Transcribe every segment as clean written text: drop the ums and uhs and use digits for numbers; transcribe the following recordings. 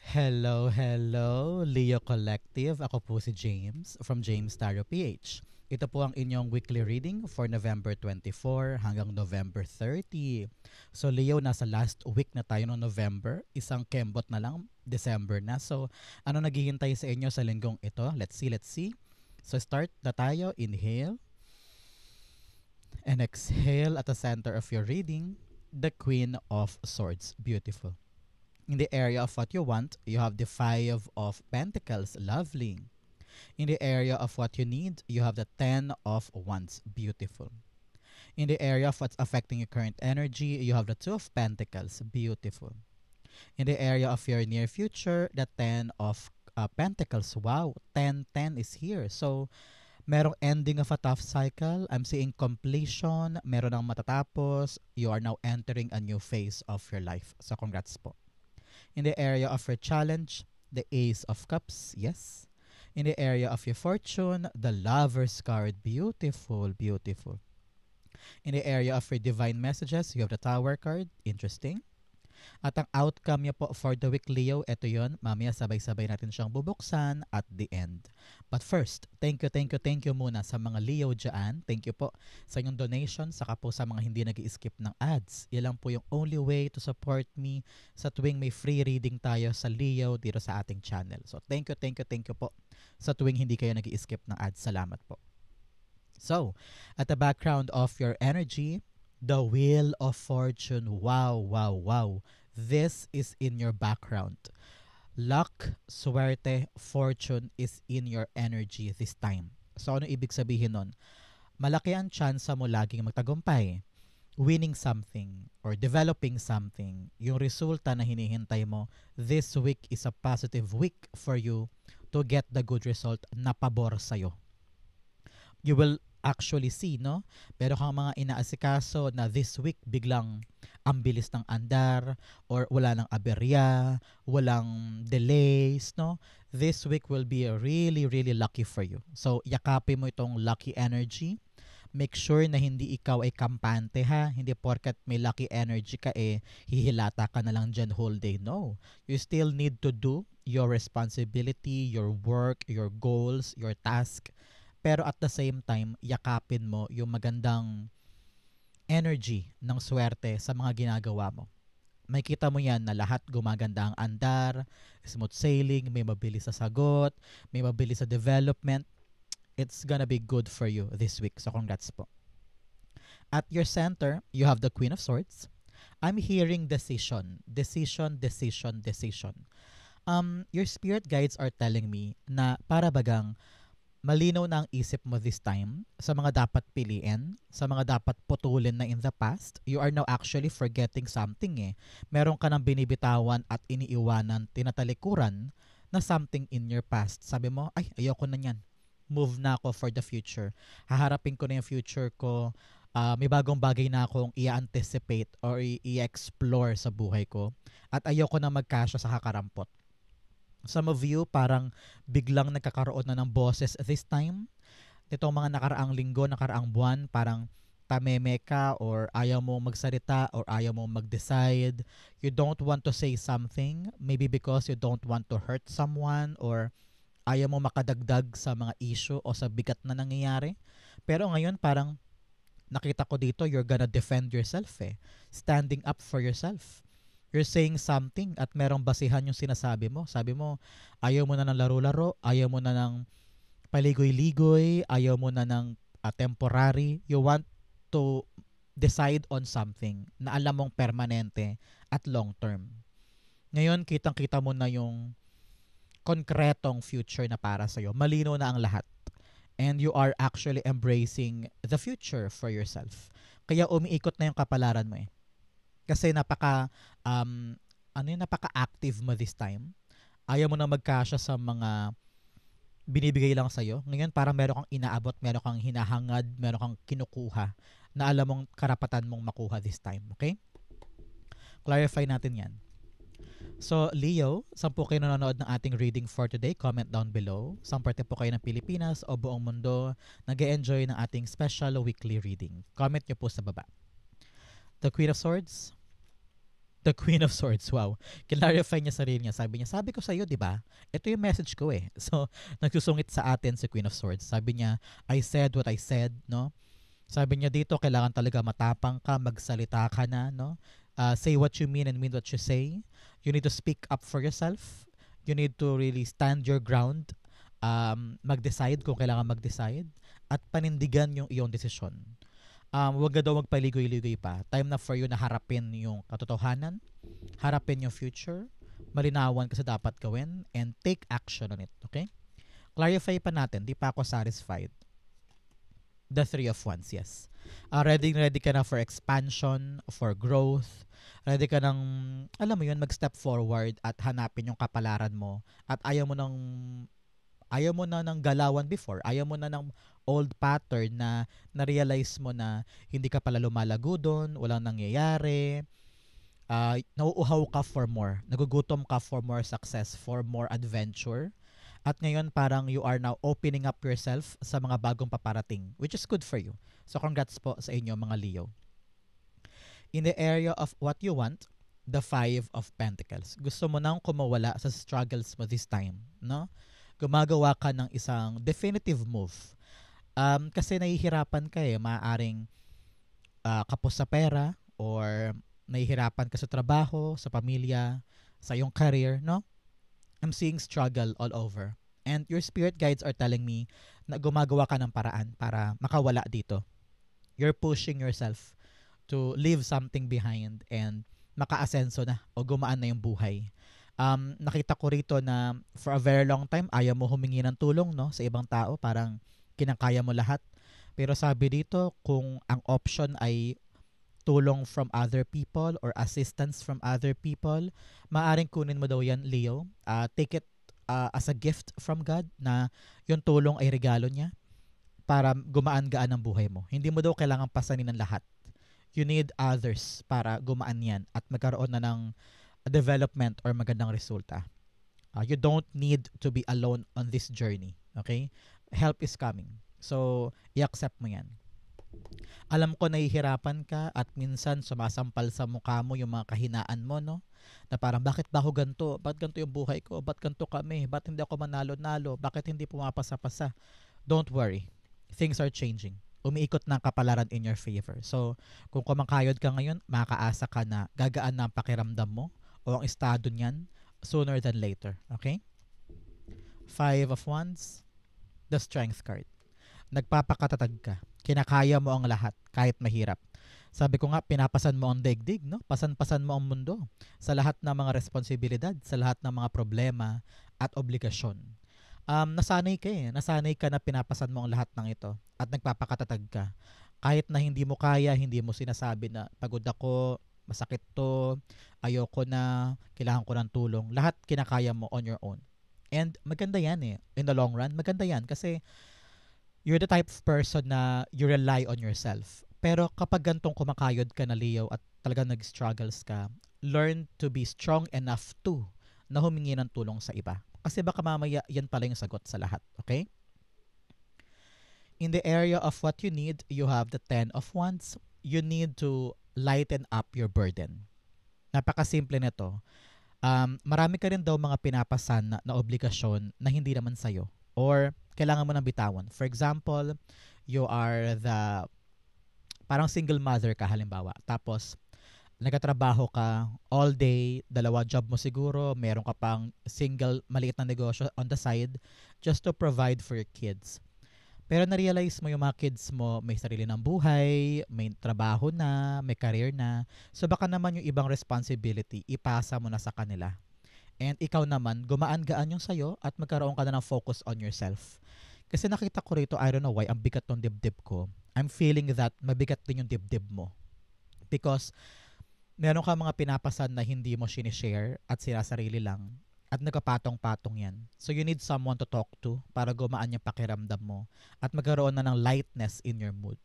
Hello, hello, Leo Collective. Ako po si James from James Tarot PH. Ito po ang inyong weekly reading for November 24 hanggang November 30. So Leo, nasa last week na tayo ng November. Isang kembot na lang, December na. So ano naghihintay sa inyo sa linggong ito? Let's see. So start na tayo. Inhale and exhale at the center of your reading. The Queen of Swords. Beautiful. In the area of what you want, you have the Five of Pentacles. Lovely. In the area of what you need, you have the Ten of Wands. Beautiful. In the area of what's affecting your current energy, you have the Two of Pentacles. Beautiful. In the area of your near future, the Ten of Pentacles. Wow, 10 is here. So, merong ending of a tough cycle. I'm seeing completion. Meron ng matatapos. You are now entering a new phase of your life. So, congrats po. In the area of your challenge, the Ace of Cups, yes. In the area of your fortune, the Lover's card, beautiful, beautiful. In the area of your divine messages, you have the Tower card, interesting. At ang outcome niya po for the week, Leo, ito yon. Mamaya sabay-sabay natin siyang bubuksan at the end. But first, thank you muna sa mga Leo dyan. Thank you po sa inyong donation, saka po sa mga hindi nag-i-skip ng ads. Yan lang po yung only way to support me sa tuwing may free reading tayo sa Leo dito sa ating channel. So thank you po sa tuwing hindi kayo nag-i-skip ng ads. Salamat po. So, at the background of your energy, the Wheel of Fortune. Wow. This is in your background. Luck, swerte, fortune is in your energy this time. So ano ibig sabihin nun? Malaki ang tsansa mo laging magtagumpay. Winning something or developing something. Yung resulta na hinihintay mo, this week is a positive week for you to get the good result na pabor sa'yo. You will actually see, no? Pero kung mga inaasikaso na this week biglang ang bilis ng andar or wala nang aberya, walang delays, no? This week will be really lucky for you. So, yakapin mo itong lucky energy. Make sure na hindi ikaw ay kampante, ha. Hindi porkat may lucky energy ka hihilata ka na lang dyan whole day. No. You still need to do your responsibility, your work, your goals, your task. Pero at the same time, yakapin mo yung magandang energy ng swerte sa mga ginagawa mo. May kita mo yan na lahat gumaganda ang andar, smooth sailing, may mabilis sa sagot, may mabilis sa development. It's gonna be good for you this week. So congrats po. At your center, you have the Queen of Swords. I'm hearing decision. Your spirit guides are telling me na para bagang malinaw na ang isip mo this time sa mga dapat piliin, sa mga dapat putulin na in the past. You are now actually forgetting something. Meron ka nang binibitawan at iniiwanan, tinatalikuran na something in your past. Sabi mo, ay, ayoko na yan. Move na ako for the future. Haharapin ko na yung future ko. May bagong bagay na akong i-anticipate or i-explore sa buhay ko. At ayoko na magkasya sa kakarampot. Some of you parang biglang nagkakaroon na ng boses this time. Itong mga nakaraang linggo, nakaraang buwan, parang tameme ka or ayaw mo magsalita or ayaw mo mag-decide. You don't want to say something, maybe because you don't want to hurt someone or ayaw mo makadagdag sa mga issue o sa bigat na nangyayari. Pero ngayon parang nakita ko dito, you're gonna defend yourself. Standing up for yourself. You're saying something at merong basihan yung sinasabi mo. Sabi mo, ayaw mo na ng laro-laro, ayaw mo na ng paligoy-ligoy, ayaw mo na ng temporary. You want to decide on something na alam mong permanente at long term. Ngayon, kitang-kita mo na yung konkretong future na para sa'yo. Malino na ang lahat. And you are actually embracing the future for yourself. Kaya umiikot na yung kapalaran mo Kasi napaka-active mo this time. Ayaw mo na magkasya sa mga binibigay lang sa'yo. Ngayon, parang meron kang inaabot, meron kang hinahangad, meron kang kinukuha na alam mong karapatan mong makuha this time. Okay? Clarify natin yan. So, Leo, saan po kayo nanonood ng ating reading for today? Comment down below. Saan parte po kayo ng Pilipinas o buong mundo nag-e-enjoy ng ating special weekly reading? Comment nyo po sa baba. The Queen of Swords, The Queen of Swords, wow. Clarify niya sarili niya. Sabi ko sa'yo, di ba? Ito yung message ko eh. So, nagsusungit sa atin si Queen of Swords. Sabi niya, I said what I said, no? Sabi niya dito, kailangan talaga matapang ka, magsalita ka na, no? Say what you mean and mean what you say. You need to speak up for yourself. You need to really stand your ground. Mag-decide kung kailangan mag-decide. At panindigan yung iyong desisyon. Huwag ka daw magpaligoy-ligoy pa. Time na for you na harapin yung katotohanan, harapin yung future, malinawan kasi dapat gawin, and take action on it. Okay? Clarify pa natin, di pa ako satisfied. The Three of Wands, yes. Ready ka na for expansion, for growth. Ready ka nang, alam mo yun, mag-step forward at hanapin yung kapalaran mo. At ayaw mo na ng galawan before. Ayaw mo na ng old pattern na na-realize mo na hindi ka pala lumalago doon, walang nangyayari. Nauuhaw ka for more. Nagugutom ka for more success, for more adventure. At ngayon parang you are now opening up yourself sa mga bagong paparating, which is good for you. So congrats po sa inyo mga Leo. In the area of what you want, the Five of Pentacles. Gusto mo nang kumawala sa struggles mo this time, no? Gumagawa ka ng isang definitive move. Kasi nahihirapan ka eh, maaaring kapos sa pera or nahihirapan ka sa trabaho, sa pamilya, sa iyong career, no? I'm seeing struggle all over. And your spirit guides are telling me na gumagawa ka ng paraan para makawala dito. You're pushing yourself to leave something behind and makaasenso na o gumaan na yung buhay. Nakita ko rito na for a very long time, ayaw mo humingi ng tulong, no, sa ibang tao. Parang kinakaya mo lahat. Pero sabi dito, kung ang option ay tulong from other people or assistance from other people, maaring kunin mo daw yan, Leo. Take it as a gift from God na yung tulong ay regalo niya para gumaan-gaan ang buhay mo. Hindi mo daw kailangan pasanin ng lahat. You need others para gumaan yan at magkaroon na ng development or magandang resulta. You don't need to be alone on this journey. Okay? Help is coming. So, i-accept mo yan. Alam ko nahihirapan ka at minsan sumasampal sa mukha mo yung mga kahinaan mo, no? Na parang, bakit ba ako ganito? Bakit ganito yung buhay ko? Bakit ganito kami? Bakit hindi ako manalo-nalo? Bakit hindi pumapasa-pasa? Don't worry. Things are changing. Umiikot na ang kapalaran in your favor. So, kung kumakayod ka ngayon, makakaasa ka na gagaan na ang pakiramdam mo o ang estado niyan sooner than later. Okay? Five of Wands, the Strength card. Nagpapakatatag ka. Kinakaya mo ang lahat kahit mahirap. Sabi ko nga, pinapasan mo ang daigdig, no? Pasan-pasan mo ang mundo sa lahat ng mga responsibilidad, sa lahat ng mga problema at obligasyon. Nasanay ka eh. Nasanay ka na pinapasan mo ang lahat ng ito at nagpapakatatag ka. Kahit na hindi mo kaya, hindi mo sinasabi na pagod ako, masakit to, ayoko na, kailangan ko ng tulong. Lahat kinakaya mo on your own. And maganda yan eh. In the long run, maganda yan kasi you're the type of person na you rely on yourself. Pero kapag gantong kumakayod ka na, Leo, at talagang nag-struggles ka, learn to be strong enough to na humingi ng tulong sa iba. Kasi baka mamaya yan pala yung sagot sa lahat. Okay? In the area of what you need, you have the Ten of Wands. You need to lighten up your burden. Napakasimple nito. Marami ka rin daw mga pinapasan na obligasyon na hindi naman sa'yo. Or kailangan mo nang bitawan. For example, you are the parang single mother ka halimbawa. Tapos, nagtatrabaho ka all day, 2 job mo siguro, meron ka pang single maliit na negosyo on the side just to provide for your kids. Pero na-realize mo yung mga kids mo may sarili ng buhay, may trabaho na, may career na. So baka naman yung ibang responsibility, ipasa mo na sa kanila. And ikaw naman, gumaan-gaan yung sayo at magkaroon ka na ng focus on yourself. Kasi nakita ko rito, I don't know why, ang bigat ng dibdib ko. I'm feeling that mabigat din yung dibdib mo. Because meron ka mga pinapasan na hindi mo sinishare at sinasarili lang. At nagkapatong-patong yan. So you need someone to talk to para gumaan yung pakiramdam mo. At magkaroon na ng lightness in your mood.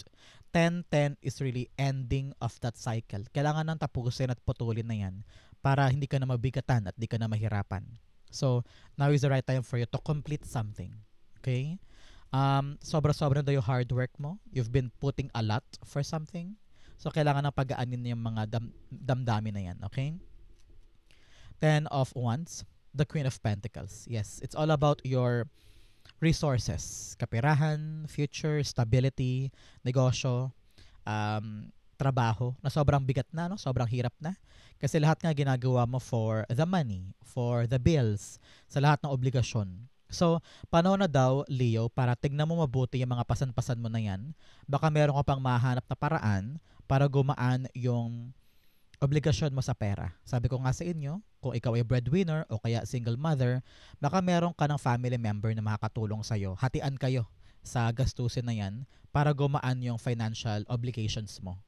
10-10 is really ending of that cycle. Kailangan nang tapusin at putulin na yan para hindi ka na mabigatan at hindi ka na mahirapan. So now is the right time for you to complete something. Okay? Sobra-sobra na yung hard work mo. You've been putting a lot for something. So, kailangan ng pag-aanin yung mga damdamin na yan, okay? Ten of Wands, the Queen of Pentacles. Yes, it's all about your resources, kapirahan, future, stability, negosyo, trabaho na sobrang bigat na, no? Sobrang hirap na. Kasi lahat nga ginagawa mo for the money, for the bills, sa lahat ng obligasyon. So, panahon na daw, Leo, para tignan mo mabuti yung mga pasan-pasan mo na yan. Baka meron ka pang mahanap na paraan para gumaan yung obligasyon mo sa pera. Sabi ko nga sa inyo, kung ikaw ay breadwinner o kaya single mother, baka meron ka ng family member na makakatulong sa'yo. Hatian kayo sa gastusin na yan para gumaan yung financial obligations mo.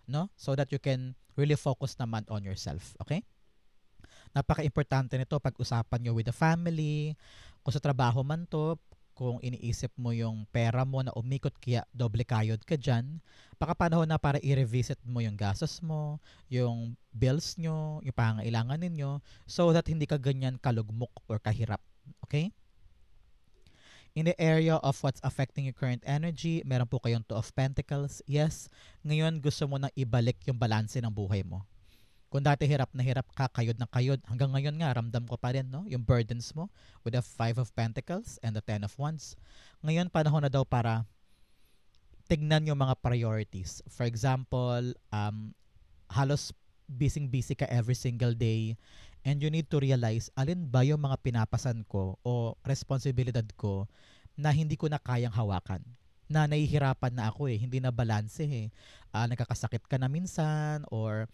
No? So that you can really focus naman on yourself. Okay? Napaka-importante nito pag-usapan nyo with the family, kung sa trabaho man to, kung iniisip mo yung pera mo na umikot kaya doble kayod ka dyan, baka panahon na para i-revisit mo yung gastos mo, yung bills nyo, yung pangailangan ninyo, so that hindi ka ganyan kalugmok or kahirap. Okay? In the area of what's affecting your current energy, meron po kayong Two of Pentacles. Yes, ngayon gusto mo nang ibalik yung balanse ng buhay mo. Kung dati hirap na hirap ka, kayod na kayod, hanggang ngayon nga, ramdam ko pa rin, no? Yung burdens mo with the Five of Pentacles and the Ten of Wands. Ngayon, panahon na daw para tignan yung mga priorities. For example, halos busy-busy ka every single day and you need to realize alin ba yung mga pinapasan ko o responsibilidad ko na hindi ko na kayang hawakan. Na nahihirapan na ako hindi na balanse nagkakasakit ka na minsan or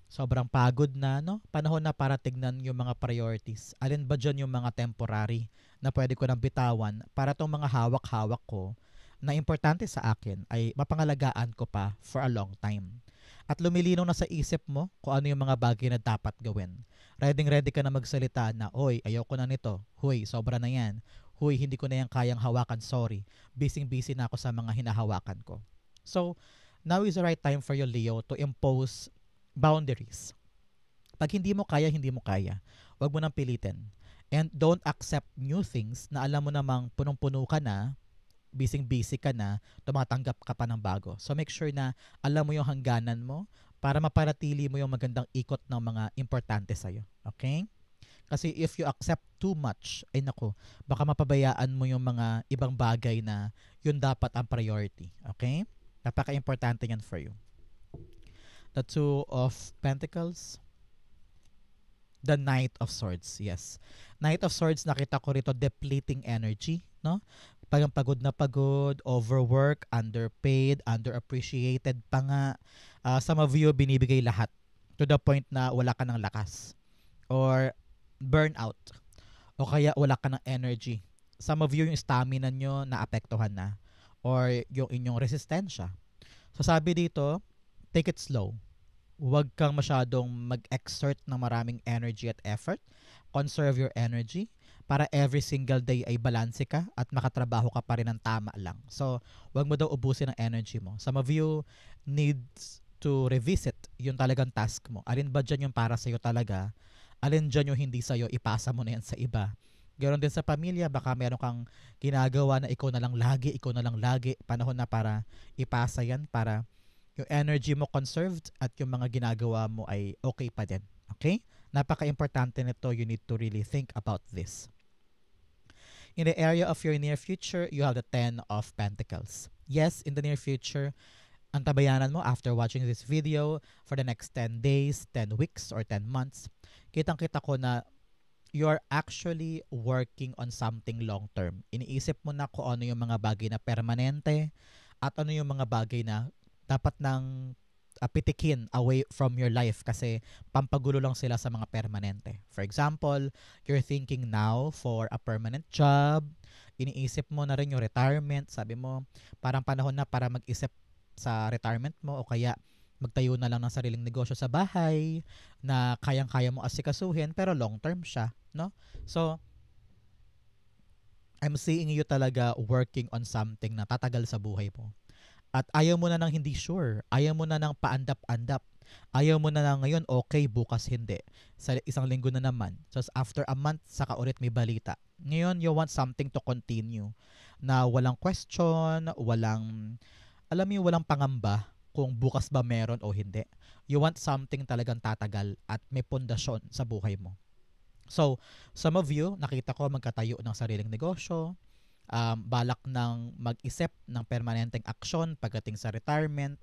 sobrang pagod na, no? Panahon na para tignan yung mga priorities. Alin ba dyan yung mga temporary na pwede ko nang bitawan para tong mga hawak-hawak ko na importante sa akin ay mapangalagaan ko pa for a long time. At lumilinaw na sa isip mo kung ano yung mga bagay na dapat gawin. Ready ka na magsalita na, oy, ayaw ko na nito. Huy, sobra na yan. Huy, hindi ko na yan kayang hawakan, sorry. Busy na ako sa mga hinahawakan ko. So, now is the right time for you, Leo, to impose boundaries. Pag hindi mo kaya, hindi mo kaya. Huwag mo nang pilitin. And don't accept new things na alam mo namang punong-puno ka na, busy ka na, tumatanggap ka pa ng bago. So make sure na alam mo yung hangganan mo para maparatili mo yung magandang ikot ng mga importante sa'yo. Okay? Kasi if you accept too much, ay nako, baka mapabayaan mo yung mga ibang bagay na yun dapat ang priority. Okay? Napaka-importante yan for you. The Two of Pentacles. The Knight of Swords, yes. Knight of Swords, nakita ko rito depleting energy, no? Pagod na pagod, overwork, underpaid, underappreciated pa nga. Some of you, binibigay lahat to the point na wala ka ng lakas. Or burnout. O kaya wala ka ng energy. Some of you, yung stamina nyo naapektuhan na. Or yung inyong resistensya. So sabi dito, take it slow. Huwag kang masyadong mag-exert ng maraming energy at effort. Conserve your energy para every single day ay balanse ka at makatrabaho ka pa rin ng tama lang. So, huwag mo daw ubusin ang energy mo. Some of you needs to revisit yung talagang task mo. Alin ba dyan yung para sa'yo talaga? Alin dyan yung hindi sa'yo, ipasa mo na yan sa iba. Ganoon din sa pamilya, baka meron kang ginagawa na ikaw na lang lagi. Panahon na para ipasa yan para yung energy mo conserved at yung mga ginagawa mo ay okay pa din. Okay? Napaka-importante nito. You need to really think about this. In the area of your near future, you have the Ten of Pentacles. Yes, in the near future, ang tabayanan mo after watching this video for the next 10 days, 10 weeks, or 10 months, kitang-kita ko na you're actually working on something long-term. Iniisip mo na kung ano yung mga bagay na permanente at ano yung mga bagay na dapat nang pitikin away from your life kasi pampagulo lang sila sa mga permanente. For example, you're thinking now for a permanent job, iniisip mo na rin yung retirement, sabi mo, parang panahon na para mag-isip sa retirement mo o kaya magtayo na lang ng sariling negosyo sa bahay na kayang-kaya mo asikasuhin pero long term siya, no? So, I'm seeing you talaga working on something na tatagal sa buhay mo. At ayaw mo na ng hindi sure. Ayaw mo na ng paandap-andap. Ayaw mo na ng ngayon, okay, bukas hindi. Sa isang linggo na naman. So after a month, saka ulit may balita. Ngayon, you want something to continue. Na walang question, walang, alam mo walang pangamba. kung bukas ba meron o hindi. You want something talagang tatagal at may pundasyon sa buhay mo. So, some of you, nakita ko magkatayo ng sariling negosyo, balak ng mag-isip ng permanenteng aksyon pagdating sa retirement,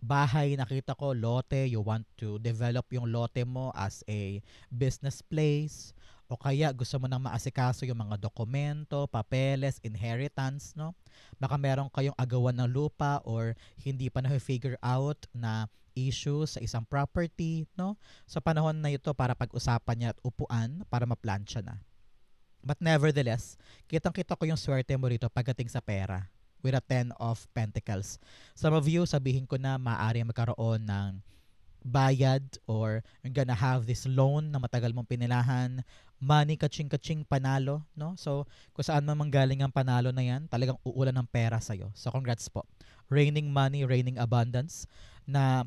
bahay, nakita ko, lote, you want to develop yung lote mo as a business place, o kaya gusto mo nang maasikaso yung mga dokumento, papeles, inheritance, no? Baka meron kayong agawan ng lupa or hindi pa na-figure out na issue sa isang property, no? Sa panahon na ito para pag-usapan niya at upuan para maplansya na. But nevertheless, kitang-kita ko yung swerte mo rito pagdating sa pera with a 10 of Pentacles. Some of you, sabihin ko na maaari magkaroon ng bayad or you're gonna have this loan na matagal mong pinilahan, money kaching-kaching panalo, no? So, kung saan man manggaling ang panalo na yan, talagang uulan ng pera sa'yo. So, congrats po. Raining money, raining abundance na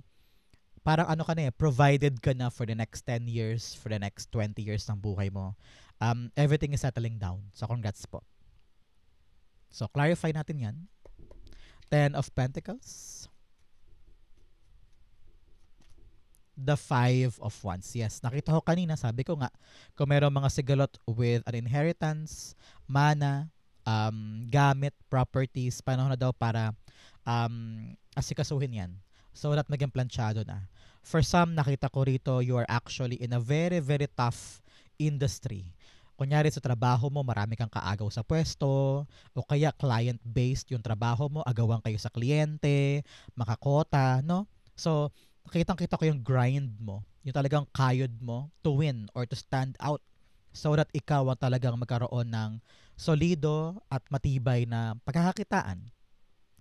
parang ano ka na provided ka na for the next 10 years, for the next 20 years ng buhay mo. Everything is settling down. So, congrats po. So, clarify natin yan. 10 of Pentacles. The 5 of Wands. Yes, nakita ko kanina, sabi ko nga, kung mayroong mga sigalot with an inheritance, mana, gamit, properties, panahon na daw para asikasuhin yan. So that maging planchado na. For some, nakita ko rito, you are actually in a very, very tough industry. Kunyari sa trabaho mo, marami kang kaagaw sa pwesto, o kaya client-based yung trabaho mo, agawan kayo sa kliyente, makakota, no? So, nakitang-kita ko yung grind mo, yung talagang kayod mo to win or to stand out so that ikaw ang talagang magkaroon ng solido at matibay na pagkakakitaan.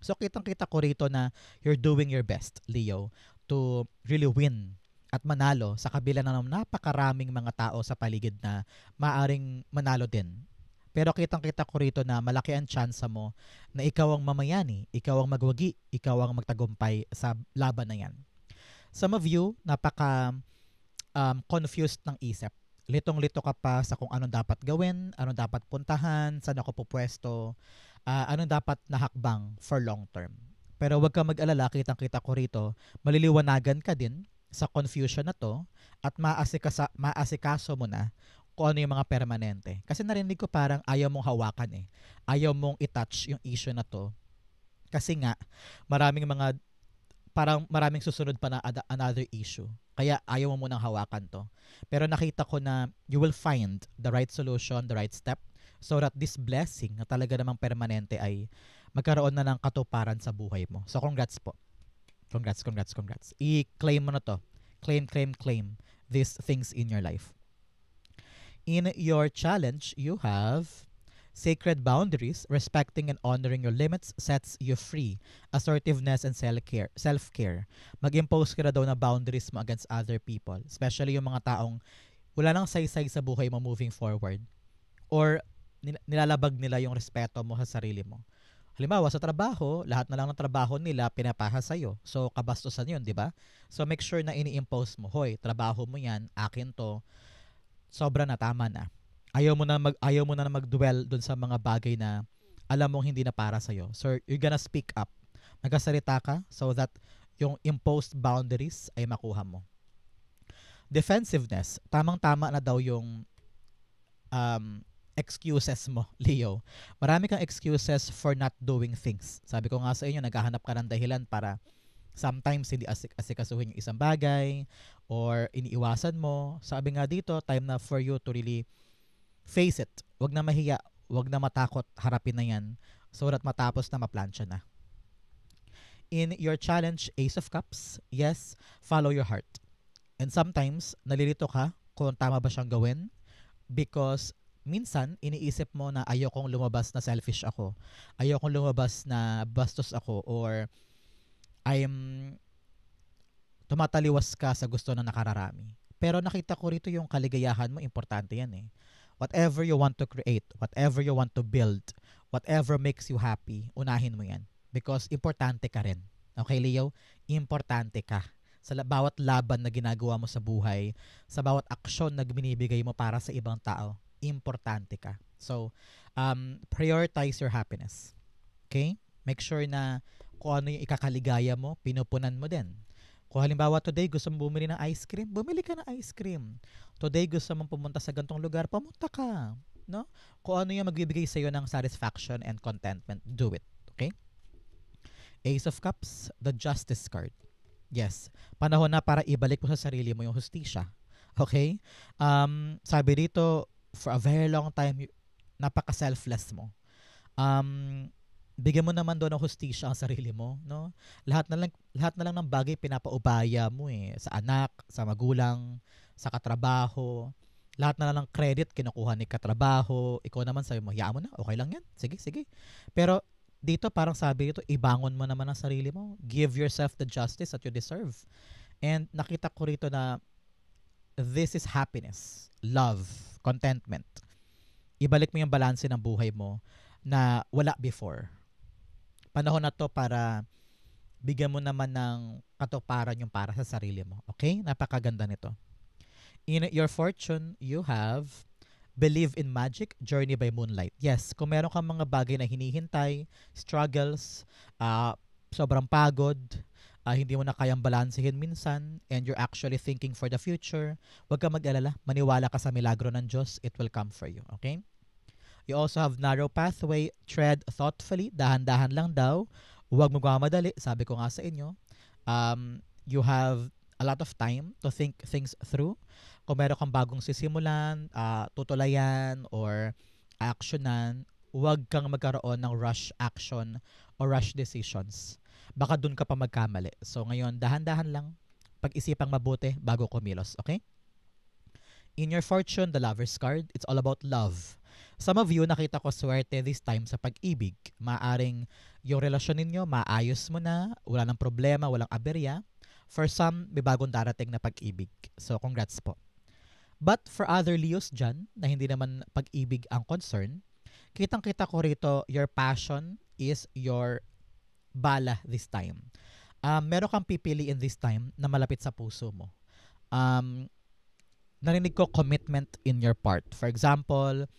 So, kitang-kita ko rito na you're doing your best, Leo, to really win at manalo sa kabila ng napakaraming mga tao sa paligid na maaring manalo din. Pero kitang-kita ko rito na malaki ang tsansa mo na ikaw ang mamayani, ikaw ang magwagi, ikaw ang magtagumpay sa laban na yan. Some of you, napaka confused ng isip. Litong-lito ka pa sa kung anong dapat gawin, anong dapat puntahan, saan ako pupwesto, anong dapat nahakbang for long term. Pero wag ka mag-alala, kitang-kita ko rito, maliliwanagan ka din sa confusion na to at maasikaso mo na kung ano yung mga permanente. Kasi narinig ko parang ayaw mong hawakan eh. Ayaw mong i-touch yung issue na to. Kasi nga, maraming susunod pa na another issue. Kaya ayaw mo munang hawakan to. Pero nakita ko na you will find the right solution, the right step so that this blessing na talaga namang permanente ay magkaroon na ng katuparan sa buhay mo. So congrats po. Congrats. I-claim mo na to. Claim these things in your life. In your challenge, you have sacred boundaries. Respecting and honoring your limits sets you free. Assertiveness and self-care. Mag-impose ka na daw na boundaries mo against other people. Especially yung mga taong wala nang saysay sa buhay mo moving forward. Or nilalabag nila yung respeto mo sa sarili mo. Halimbawa, sa trabaho, lahat na lang ng trabaho nila pinapahas sa'yo. So, kabastusan yun, di ba? So, make sure na ini-impose mo, hoy, trabaho mo yan, akin to, sobra na, tama na. Ayaw mo na mag-dwell dun sa mga bagay na alam mong hindi na para sa'yo. So, you're gonna speak up. Nagkasalita ka so that yung imposed boundaries ay makuha mo. Defensiveness. Tamang-tama na daw yung excuses mo, Leo. Marami kang excuses for not doing things. Sabi ko nga sa inyo, naghahanap ka ng dahilan para sometimes hindi asikasuhin yung isang bagay or iniiwasan mo. Sabi nga dito, time na for you to really face it. Wag na mahiya, wag na matakot, harapin na yan so that matapos na maplansya na. In your challenge, Ace of Cups, yes, follow your heart. And sometimes, nalilito ka kung tama ba siyang gawin because minsan, iniisip mo na ayokong lumabas na selfish ako. Ayokong lumabas na bastos ako or tumataliwas ka sa gusto na nakararami. Pero nakita ko rito yung kaligayahan mo, importante yan eh. Whatever you want to create, whatever you want to build, whatever makes you happy, unahin mo yan. Because importante ka rin. Okay, Leo? Importante ka. Sa bawat laban na ginagawa mo sa buhay, sa bawat aksyon na binibigay mo para sa ibang tao, importante ka. So, prioritize your happiness. Okay? Make sure na Kung ano yung ikakaligaya mo, pinupunan mo din. Kung halimbawa today gusto mong bumili ng ice cream, bumili ka ng ice cream. Today gusto mong pumunta sa gantong lugar, pumunta ka. No? Kung ano yung magbibigay sa'yo ng satisfaction and contentment, do it. Okay? Ace of Cups, the Justice card. Yes, panahon na para ibalik mo sa sarili mo yung hustisya. Okay? Sabi dito, for a very long time, napaka-selfless mo. Bigyan mo naman doon ng hustisya ang sarili mo, no? Lahat na lang ng bagay pinapaubaya mo sa anak, sa magulang, sa katrabaho. Lahat na lang ng credit kinukuha ni katrabaho. Ikaw naman sabi mo, hayaan mo na, okay lang yan. Sige, sige. Pero dito parang sabi dito, ibangon mo naman ang sarili mo. Give yourself the justice that you deserve. And nakita ko rito na this is happiness, love, contentment. Ibalik mo yung balanse ng buhay mo na wala before. Panahon na to para bigyan mo naman ng katuparan yung para sa sarili mo. Okay? Napakaganda nito. In your fortune, you have believe in magic, journey by moonlight. Yes, kung meron kang mga bagay na hinihintay, struggles, sobrang pagod, hindi mo na kayang balansehin minsan, and you're actually thinking for the future, huwag kang mag-alala. Maniwala ka sa milagro ng Diyos. It will come for you. Okay? You also have narrow pathway, tread thoughtfully, dahan-dahan lang daw. Huwag magmamadali, sabi ko nga sa inyo. You have a lot of time to think things through. Kung meron kang bagong sisimulan, tutulayan, or actionan, huwag kang magkaroon ng rush action or rush decisions. Baka dun ka pa magkamali. So ngayon, dahan-dahan lang, pag-isipang mabuti bago kumilos. Okay? In your fortune, the Lover's card, it's all about love. Some of you, nakita ko swerte this time sa pag-ibig. Maaring yung relasyon ninyo, maayos mo na, wala nang problema, walang aberya. For some, may bagong darating na pag-ibig. So, congrats po. But for other Leos dyan, na hindi naman pag-ibig ang concern, kitang-kita ko rito, your passion is your bala this time. Meron kang pipiliin this time na malapit sa puso mo. Narinig ko commitment in your part. For example,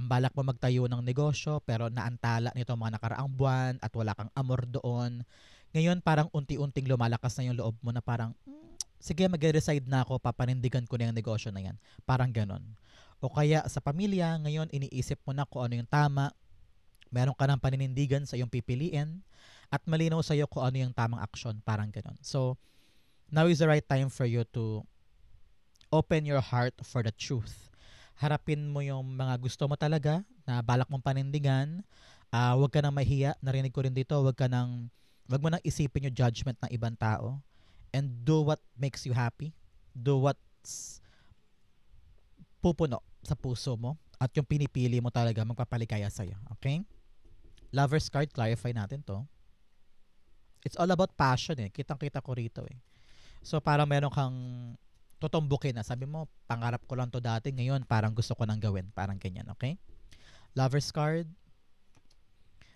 balak mo magtayo ng negosyo pero naantala nito mga nakaraang buwan at wala kang amor doon. Ngayon parang unti-unting lumalakas na yung loob mo na parang, sige mag-reside na ako, papanindigan ko na yung negosyo na yan. Parang ganon. O kaya sa pamilya, ngayon iniisip mo na kung ano yung tama, meron ka ng paninindigan sa iyong pipiliin, at malinaw sa iyo kung ano yung tamang aksyon. Parang ganon. So, now is the right time for you to open your heart for the truth. Harapin mo yung mga gusto mo talaga na balak mong panindigan. Huwag ka nang mahiya. Narinig ko rin dito, huwag mo nang isipin yung judgment ng ibang tao. And do what makes you happy. Do what's pupuno sa puso mo. At yung pinipili mo talaga magpapaligaya sa'yo. Okay? Lover's card, clarify natin to. It's all about passion Kitang-kita ko rito So parang meron kang tutumbukin na. Sabi mo, pangarap ko lang to dati, ngayon parang gusto ko nang gawin. Parang ganyan, okay? Lover's card.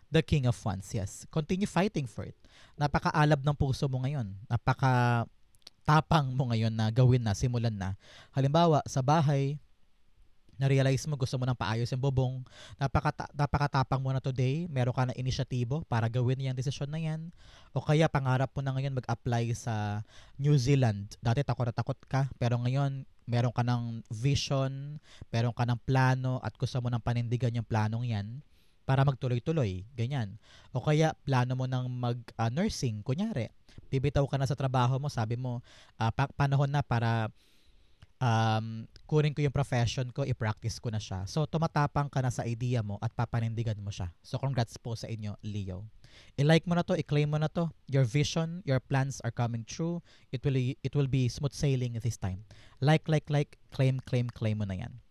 The King of Wands, yes. Continue fighting for it. Napakaalab ng puso mo ngayon. Napaka-tapang mo ngayon na gawin na, simulan na. Halimbawa, sa bahay, na-realize mo gusto mo nang paayos yung bubong. Napakatapang mo na today. Meron ka na inisyatibo para gawin yung desisyon na yan. O kaya pangarap mo na ngayon mag-apply sa New Zealand. Dati takot na takot ka. Pero ngayon, meron ka ng vision, meron ka ng plano, at gusto mo nang panindigan yung planong yan para magtuloy-tuloy. Ganyan. O kaya, plano mo nang mag-nursing. Kunyari, bibitaw ka na sa trabaho mo. Sabi mo, panahon na para kunin ko yung profession ko, i-practice ko na siya. So, tumatapang ka na sa idea mo at papanindigan mo siya. So, congrats po sa inyo, Leo. I-like mo na to, i-claim mo na to. Your vision, your plans are coming true. It will be smooth sailing this time. Like, claim mo na yan.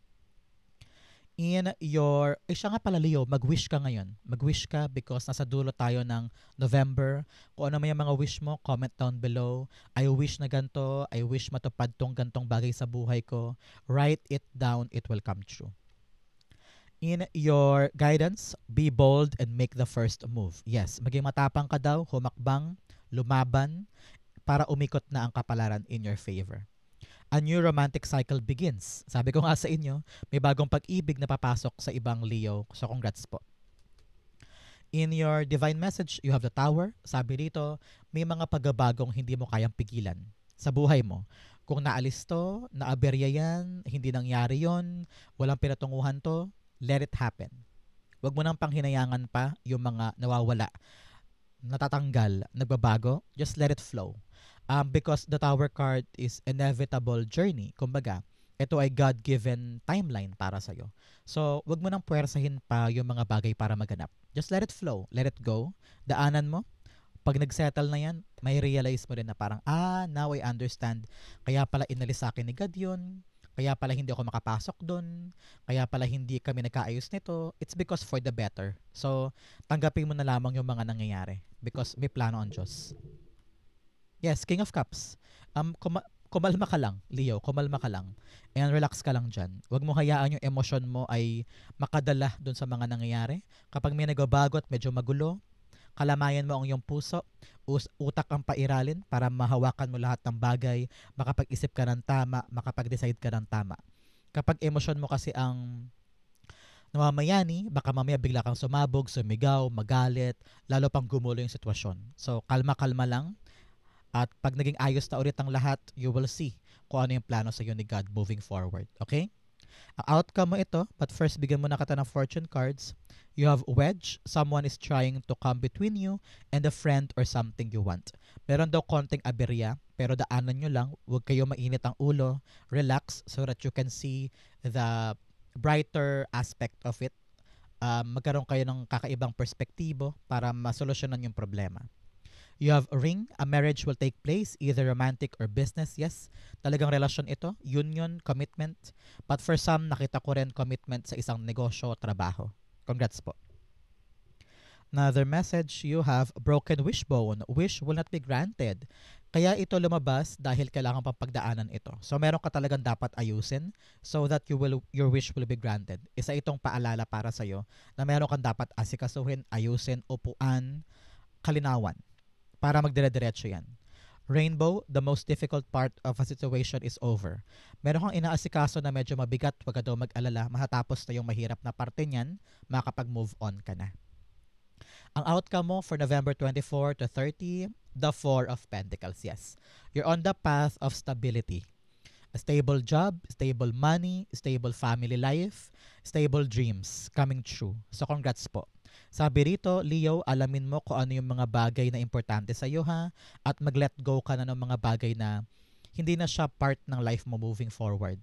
In your, siya nga pala Leo, mag-wish ka ngayon. Mag-wish ka because nasa dulo tayo ng November. Kung ano may mga wish mo, comment down below. I wish na ganito, I wish matupad tong gantong bagay sa buhay ko. Write it down, it will come true. In your guidance, be bold and make the first move. Yes, maging matapang ka daw, humakbang, lumaban, para umikot na ang kapalaran in your favor. A new romantic cycle begins. Sabi ko nga sa inyo, may bagong pag-ibig na papasok sa ibang Leo. So congrats po. In your divine message, you have the tower. Sabi dito, may mga pagbabagong hindi mo kayang pigilan sa buhay mo. Kung naalis to, naaberya yan, hindi nangyari yon, walang pinatunguhan to, let it happen. Huwag mo nang panghinayangan pa yung mga nawawala, natatanggal, nagbabago. Just let it flow. Because the tower card is inevitable journey. Kumbaga, ito ay God-given timeline para sa'yo. So, wag mo nang puwersahin pa yung mga bagay para maganap. Just let it flow. Let it go. Daanan mo. Pag nag-settle na yan, may realize mo rin na parang, now I understand. Kaya pala inalis sa akin ni God yun. Kaya pala hindi ako makapasok dun. Kaya pala hindi kami nagkaayos nito. It's because for the better. So, tanggapin mo na lamang yung mga nangyayari. Because may plano ang Diyos. Yes, King of Cups. Kumalma ka lang, Leo. Kumalma ka lang. And relax ka lang dyan. Huwag mo hayaan yung emosyon mo ay makadala dun sa mga nangyayari. Kapag may nagbabago at medyo magulo, kalamayan mo ang iyong puso, utak ang pairalin para mahawakan mo lahat ng bagay, makapag-isip ka ng tama, makapag-decide ka ng tama. Kapag emosyon mo kasi ang namamayani, baka mamaya bigla kang sumabog, sumigaw, magalit, lalo pang gumulo yung sitwasyon. So, kalma-kalma lang. At pag naging ayos na ulit ang lahat, you will see kung ano yung plano sa iyo ni God moving forward. Okay? Ang outcome mo ito, but first bigyan mo na kita ng fortune cards. You have wedge. Someone is trying to come between you and a friend or something you want. Meron daw konting aberya, pero daanan nyo lang. Huwag kayo mainit ang ulo. Relax so that you can see the brighter aspect of it. Magkaroon kayo ng kakaibang perspektibo para masolusyonan yung problema. You have a ring. A marriage will take place, either romantic or business. Yes, talagang relasyon ito. Union, commitment. But for some, nakita ko rin commitment sa isang negosyo o trabaho. Congrats po. Another message, you have broken wishbone. Wish will not be granted. Kaya ito lumabas dahil kailangan pang pagdaanan ito. So meron ka talagang dapat ayusin so that your wish will be granted. Isa itong paalala para sa'yo na meron kang dapat asikasuhin, ayusin, upuan, kalinawan. Para magdire-diretso yan. Rainbow, the most difficult part of a situation is over. Meron kang inaasikaso na medyo mabigat, wag ka daw mag-alala, matatapos na yung mahirap na parte niyan, makakapag-move on ka na. Ang outcome mo for November 24 to 30, the Four of Pentacles. Yes, you're on the path of stability. A stable job, stable money, stable family life, stable dreams coming true. So congrats po. Sabi rito, Leo, alamin mo kung ano yung mga bagay na importante sa iyo ha, at mag-let go ka na ng mga bagay na hindi na siya part ng life mo moving forward.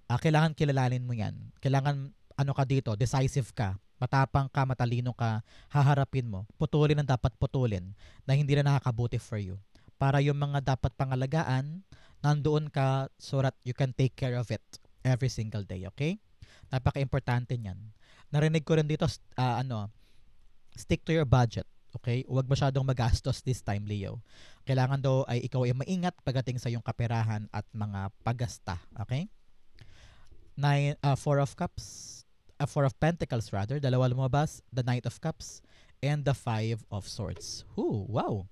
Kailangan kilalanin mo yan. Kailangan, ka dito, decisive ka, matapang ka, matalino ka, haharapin mo. Putulin ang dapat putulin na hindi na nakakabuti for you. Para yung mga dapat pangalagaan, nandoon ka so that you can take care of it every single day, okay? Napaka-importante niyan. Narinig ko rin dito, stick to your budget. Okay? Huwag masyadong magastos this time, Leo. Kailangan daw ay ikaw ay maingat pagdating sa iyong kaperahan at mga paggasta. Okay? Four of Pentacles rather. Dalawa lumabas. The Knight of Cups and the Five of Swords. Wow!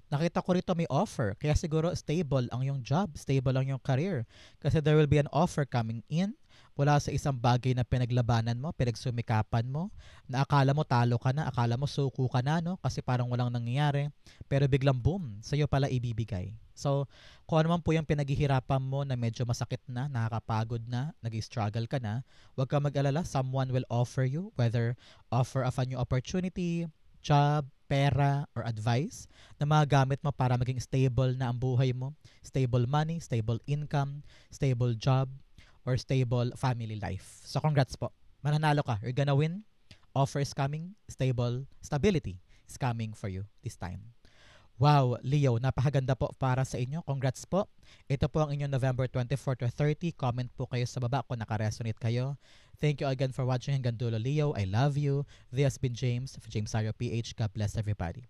Nakita ko rito may offer. Kaya siguro stable ang yung job. Stable ang yung career. Kasi there will be an offer coming in wala sa isang bagay na pinaglabanan mo, pinagsumikapan mo, na akala mo talo ka na, akala mo suko ka na, no? Kasi parang walang nangyayari. Pero biglang boom, sa'yo pala ibibigay. So, kung ano man po yung pinaghihirapan mo na medyo masakit na, nakakapagod na, nag-struggle ka na, huwag ka mag-alala, someone will offer you, whether offer of a new opportunity, job, pera, or advice na magagamit mo para maging stable na ang buhay mo. Stable money, stable income, stable job, or stable family life. So congrats po. Mananalo ka. You're gonna win. Offer is coming. Stability is coming for you this time. Wow, Leo, napakaganda po para sa inyo. Congrats po. Ito po ang inyong November 24 to 30. Comment po kayo sa baba kung naka-resonate kayo. Thank you again for watching hanggang dulo, Leo. I love you. This has been James of James Sario PH. God bless everybody.